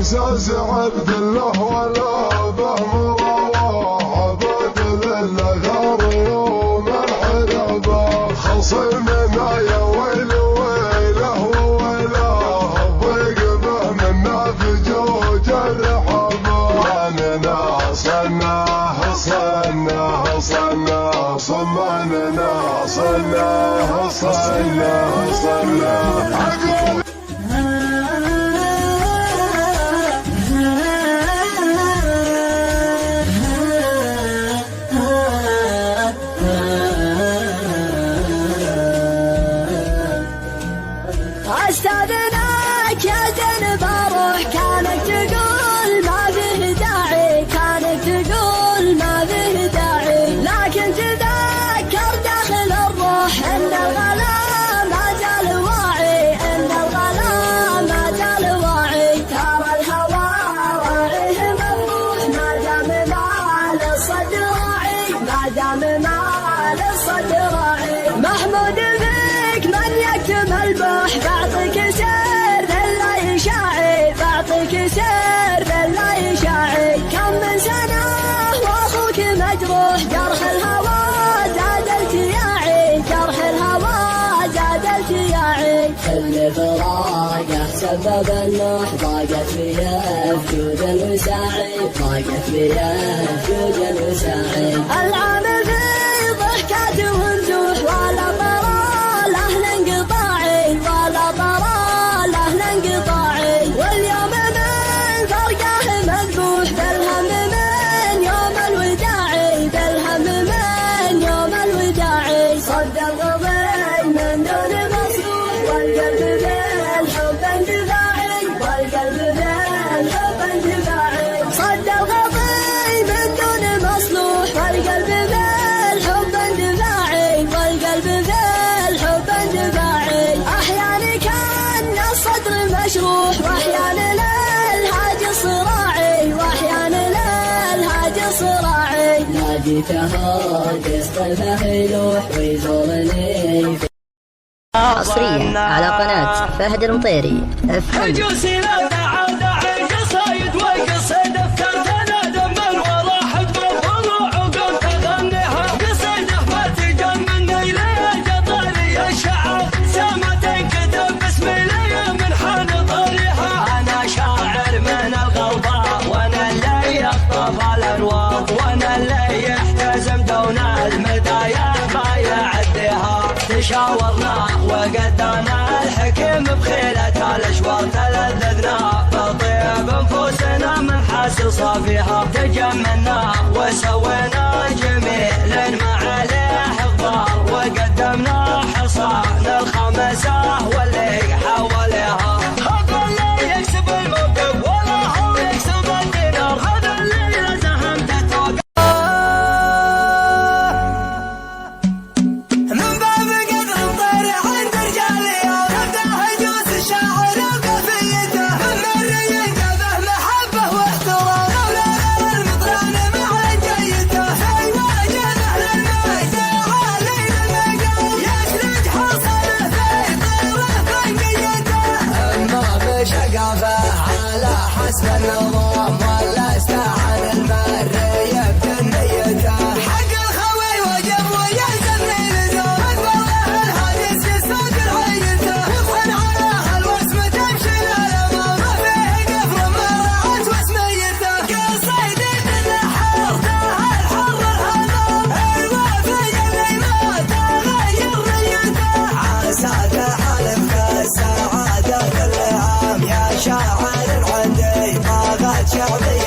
عزاز عبد الله ولا به مروى عبد لله يوم الحربة خصمنا يا ويل ويله ويله ضيق به منا في جوج الرحبة صمنا صمنا استاذناك يا زين بروح كانك تقول ما فيه داعي كانك تقول ما فيه داعي لكن تذكر داخل الروح ان الغلا ما زال واعي ان الغلا ما زال واعي ترى الهوى راعيه مفتوح ما دام مال الصدر راعي ما دام مال الصدر راعي محمود فيك من يكتم البح بعطيك سر لا يشاعي بعطيك سر لا يشاعي كم من سنة واخوك مجروح جرح الهوى زاد التياعي جرح الهوى زاد التياعي اللي فراقه سبب النوح ضاقت فيه فجود الوساعي ضاقت فيه فجود الوساعي العام في ضحكات ومزوح ولا طرى له انقطاعي ولا طرى له انقطاعي واليوم من فرقه مذبوح بالهم من يوم الوداعي بالهم من يوم الوداعي صد الغضي من دون مصروح والقلب بالحب اندفاعي والقلب بالحب اندفاعي صد الغضي من دون مصلوح والقلب بالحب اندفاعي والقلب بالحب اندفاعي احيانا كان الصدر مشروح واحيانا للهاج صراعي واحيانا للهاج صراعي ناديته قصته يلوح ويزورني حصريا على قناة فهد المطيري FM. وانا اللي يحتزم دون المدايا بايع الدهار تشاورنا وقدانا الحكم بخيلة الاشوار تلذذنا بطيب انفسنا من حاصل صافيها تجملنا وسوينا جميل ما عليه غبار وقدمنا حصان الخمسة واللي حواليها هذا اللي يكسب الموقف ولا هو يكسب الدينار هذا اللي حسب النظام ولا استعان المري يبدأ نيته حق الخوي وجب ويلزم لزوم اكبر له الحديث يسوق الحيته يطحن على الوسم تمشي للامام ما فيه قفر مرات وسميته قصيد الحرته الحر الهضم الوافي اللي ما تغير نيته عسى تحالف السعاده كل عام يا شاعر العندي شعبي